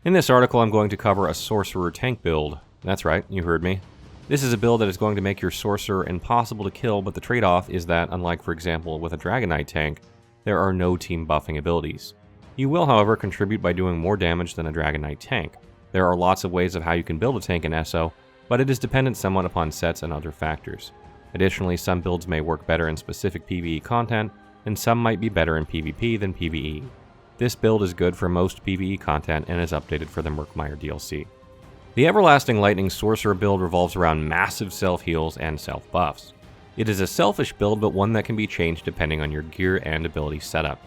In this article, I'm going to cover a Sorcerer Tank Build. That's right, you heard me. This is a build that is going to make your Sorcerer impossible to kill, but the trade-off is that, unlike for example with a Dragon Knight tank, there are no team buffing abilities. You will, however, contribute by doing more damage than a Dragon Knight tank. There are lots of ways of how you can build a tank in ESO, but it is dependent somewhat upon sets and other factors. Additionally, some builds may work better in specific PvE content, and some might be better in PvP than PvE. This build is good for most PvE content and is updated for the Murkmire DLC. The Everlasting Lightning Sorcerer build revolves around massive self-heals and self-buffs. It is a selfish build, but one that can be changed depending on your gear and ability setup.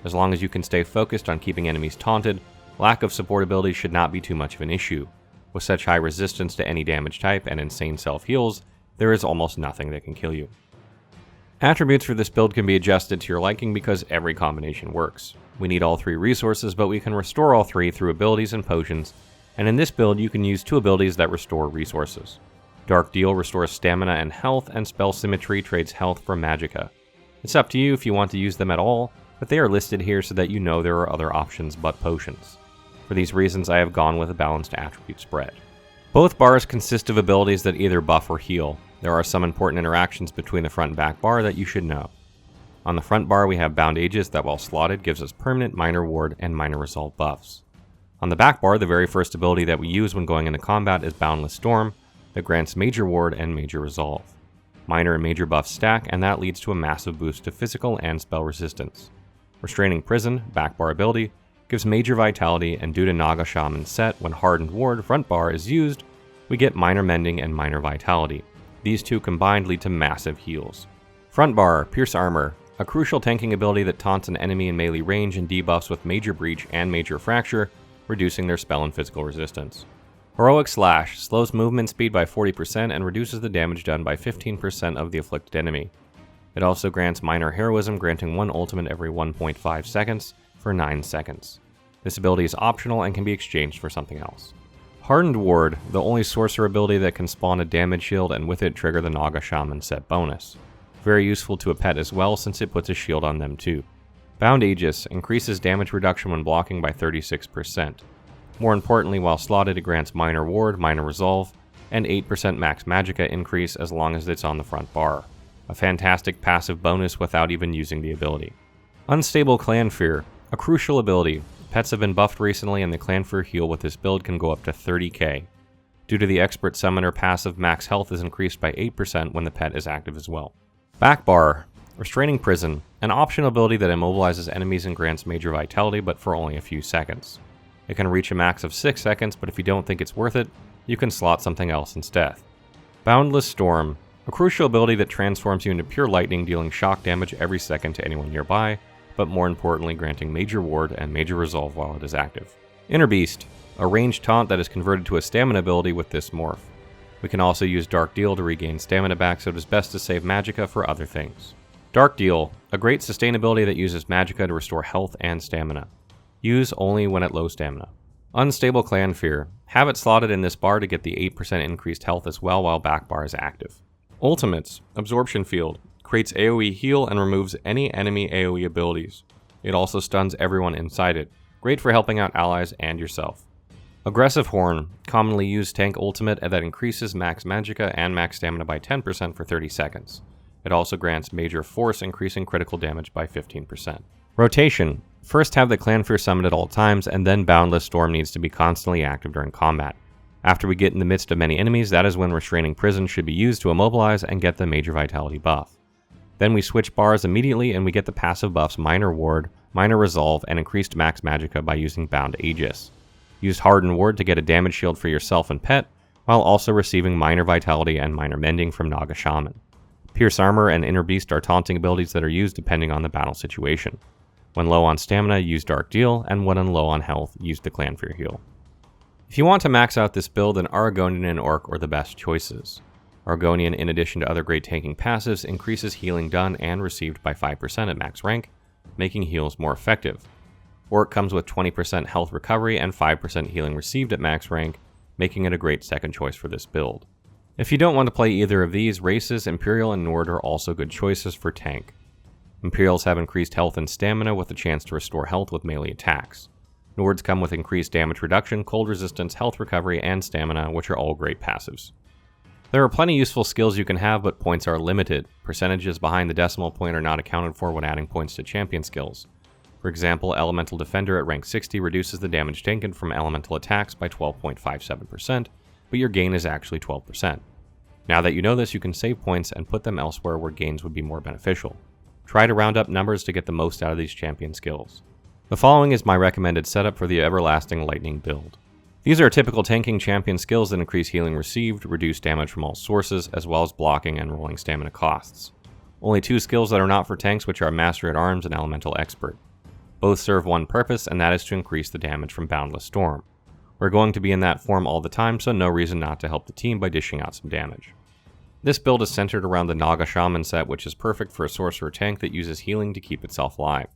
As long as you can stay focused on keeping enemies taunted, lack of support abilities should not be too much of an issue. With such high resistance to any damage type and insane self-heals, there is almost nothing that can kill you. Attributes for this build can be adjusted to your liking because every combination works. We need all three resources, but we can restore all three through abilities and potions, and in this build you can use two abilities that restore resources. Dark Deal restores stamina and health, and Spell Symmetry trades health for magicka. It's up to you if you want to use them at all, but they are listed here so that you know there are other options but potions. For these reasons, I have gone with a balanced attribute spread. Both bars consist of abilities that either buff or heal. There are some important interactions between the front and back bar that you should know. On the front bar, we have Bound Aegis that, while slotted, gives us permanent minor ward and minor resolve buffs. On the back bar, the very first ability that we use when going into combat is Boundless Storm, that grants major ward and major resolve. Minor and major buffs stack, and that leads to a massive boost to physical and spell resistance. Restraining Prison, back bar ability, gives major vitality, and due to Naga Shaman's set, when Hardened Ward front bar is used, we get minor mending and minor vitality. These two combined lead to massive heals. Front bar, Pierce Armor, a crucial tanking ability that taunts an enemy in melee range and debuffs with Major Breach and Major Fracture, reducing their spell and physical resistance. Heroic Slash slows movement speed by 40% and reduces the damage done by 15% of the afflicted enemy. It also grants Minor Heroism, granting one ultimate every 1.5 seconds for 9 seconds. This ability is optional and can be exchanged for something else. Hardened Ward, the only sorcerer ability that can spawn a damage shield and with it trigger the Naga Shaman set bonus. Very useful to a pet as well since it puts a shield on them too. Bound Aegis increases damage reduction when blocking by 36%. More importantly, while slotted, it grants minor ward, minor resolve, and 8% max magicka increase as long as it's on the front bar. A fantastic passive bonus without even using the ability. Unstable Clan Fear, a crucial ability. Pets have been buffed recently and the Clan Fear heal with this build can go up to 30k. Due to the Expert Summoner passive, max health is increased by 8% when the pet is active as well. Back bar, Restraining Prison, an optional ability that immobilizes enemies and grants major vitality but for only a few seconds. It can reach a max of 6 seconds, but if you don't think it's worth it, you can slot something else instead. Boundless Storm, a crucial ability that transforms you into pure lightning, dealing shock damage every second to anyone nearby, but more importantly granting major ward and major resolve while it is active. Inner Beast, a ranged taunt that is converted to a stamina ability with this morph. We can also use Dark Deal to regain stamina back, so it is best to save magicka for other things. Dark Deal, a great sustain ability that uses magicka to restore health and stamina. Use only when at low stamina. Unstable Clan Fear, have it slotted in this bar to get the 8% increased health as well while back bar is active. Ultimates, Absorption Field, creates AoE heal and removes any enemy AoE abilities. It also stuns everyone inside it, great for helping out allies and yourself. Aggressive Horn, commonly used tank ultimate that increases max magicka and max stamina by 10% for 30 seconds. It also grants major force, increasing critical damage by 15%. Rotation, first have the Clan Fear summoned at all times, and then Boundless Storm needs to be constantly active during combat. After we get in the midst of many enemies, that is when Restraining Prison should be used to immobilize and get the major vitality buff. Then we switch bars immediately and we get the passive buffs Minor Ward, Minor Resolve, and increased max magicka by using Bound Aegis. Use Hardened Ward to get a damage shield for yourself and pet, while also receiving minor vitality and minor mending from Naga Shaman. Pierce Armor and Inner Beast are taunting abilities that are used depending on the battle situation. When low on stamina, use Dark Deal, and when low on health, use the Clan Fear heal. If you want to max out this build, then Argonian and Orc are the best choices. Argonian, in addition to other great tanking passives, increases healing done and received by 5% at max rank, making heals more effective. Orc comes with 20% health recovery and 5% healing received at max rank, making it a great second choice for this build. If you don't want to play either of these, races Imperial and Nord are also good choices for tank. Imperials have increased health and stamina with the chance to restore health with melee attacks. Nords come with increased damage reduction, cold resistance, health recovery, and stamina, which are all great passives. There are plenty useful skills you can have, but points are limited. Percentages behind the decimal point are not accounted for when adding points to champion skills. For example, Elemental Defender at rank 60 reduces the damage taken from elemental attacks by 12.57%, but your gain is actually 12%. Now that you know this, you can save points and put them elsewhere where gains would be more beneficial. Try to round up numbers to get the most out of these champion skills. The following is my recommended setup for the Everlasting Lightning build. These are typical tanking champion skills that increase healing received, reduce damage from all sources, as well as blocking and rolling stamina costs. Only 2 skills that are not for tanks, which are Master at Arms and Elemental Expert. Both serve one purpose, and that is to increase the damage from Boundless Storm. We're going to be in that form all the time, so no reason not to help the team by dishing out some damage. This build is centered around the Naga Shaman set, which is perfect for a Sorcerer tank that uses healing to keep itself alive.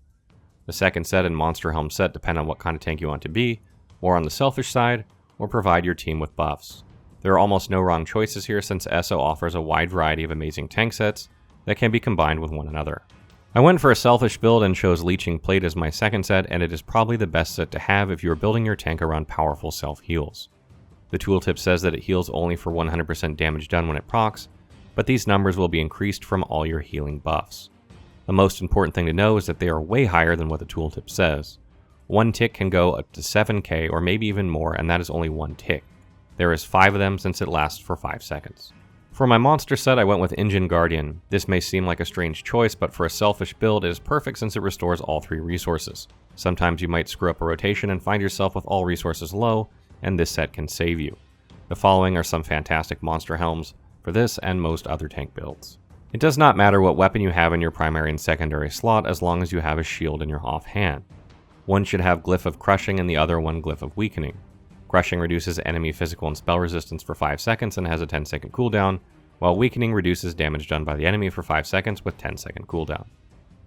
The second set and Monster Helm set depend on what kind of tank you want to be, more on the selfish side, or provide your team with buffs. There are almost no wrong choices here since ESO offers a wide variety of amazing tank sets that can be combined with one another. I went for a selfish build and chose Leeching Plate as my second set, and it is probably the best set to have if you are building your tank around powerful self-heals. The tooltip says that it heals only for 100% damage done when it procs, but these numbers will be increased from all your healing buffs. The most important thing to know is that they are way higher than what the tooltip says. One tick can go up to 7k or maybe even more, and that is only one tick. There is 5 of them since it lasts for 5 seconds. For my monster set, I went with Engine Guardian. This may seem like a strange choice, but for a selfish build, it is perfect since it restores all 3 resources. Sometimes you might screw up a rotation and find yourself with all resources low, and this set can save you. The following are some fantastic monster helms for this and most other tank builds. It does not matter what weapon you have in your primary and secondary slot as long as you have a shield in your offhand. One should have Glyph of Crushing and the other one Glyph of Weakening. Crushing reduces enemy physical and spell resistance for 5 seconds and has a 10-second cooldown, while Weakening reduces damage done by the enemy for 5 seconds with 10-second cooldown.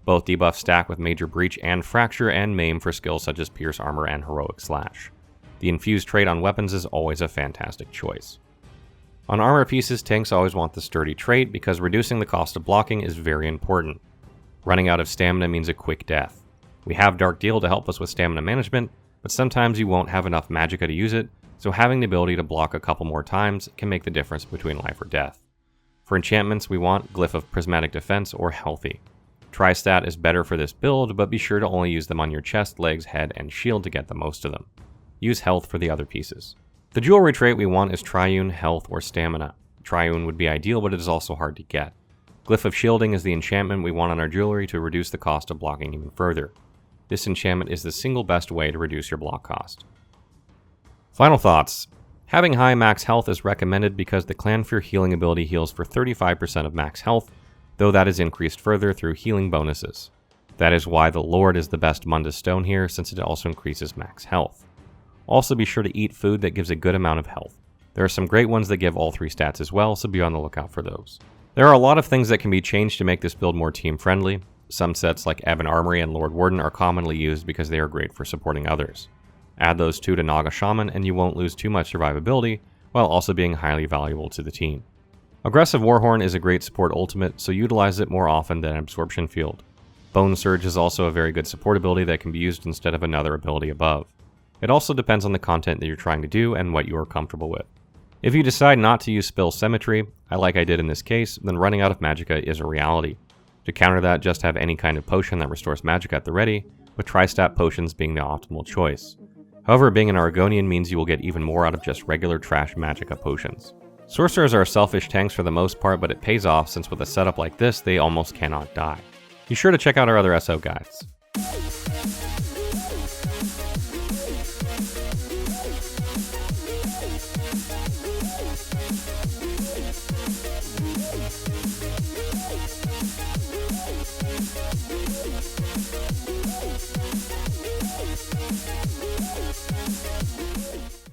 Both debuffs stack with Major Breach and Fracture and Maim for skills such as Pierce Armor and Heroic Slash. The infused trait on weapons is always a fantastic choice. On armor pieces, tanks always want the Sturdy trait because reducing the cost of blocking is very important. Running out of stamina means a quick death. We have Dark Deal to help us with stamina management, but sometimes you won't have enough magicka to use it, so having the ability to block a couple more times can make the difference between life or death. For enchantments, we want Glyph of Prismatic Defense or Healthy. Tri-stat is better for this build, but be sure to only use them on your chest, legs, head, and shield to get the most of them. Use health for the other pieces. The jewelry trait we want is Triune, Health, or Stamina. Triune would be ideal, but it is also hard to get. Glyph of Shielding is the enchantment we want on our jewelry to reduce the cost of blocking even further. This enchantment is the single best way to reduce your block cost. Final thoughts. Having high max health is recommended because the Clanfear healing ability heals for 35% of max health, though that is increased further through healing bonuses. That is why the Lord is the best Mundus Stone here, since it also increases max health. Also be sure to eat food that gives a good amount of health. There are some great ones that give all 3 stats as well, so be on the lookout for those. There are a lot of things that can be changed to make this build more team friendly. Some sets like Ebon Armory and Lord Warden are commonly used because they are great for supporting others. Add those 2 to Naga Shaman and you won't lose too much survivability, while also being highly valuable to the team. Aggressive Warhorn is a great support ultimate, so utilize it more often than Absorption Field. Bone Surge is also a very good support ability that can be used instead of another ability above. It also depends on the content that you're trying to do and what you are comfortable with. If you decide not to use Spill Symmetry, like I did in this case, then running out of magicka is a reality. To counter that, just have any kind of potion that restores magicka at the ready, with Tri-stat potions being the optimal choice. However, being an Argonian means you will get even more out of just regular trash magicka potions. Sorcerers are selfish tanks for the most part, but it pays off since with a setup like this, they almost cannot die. Be sure to check out our other ESO guides.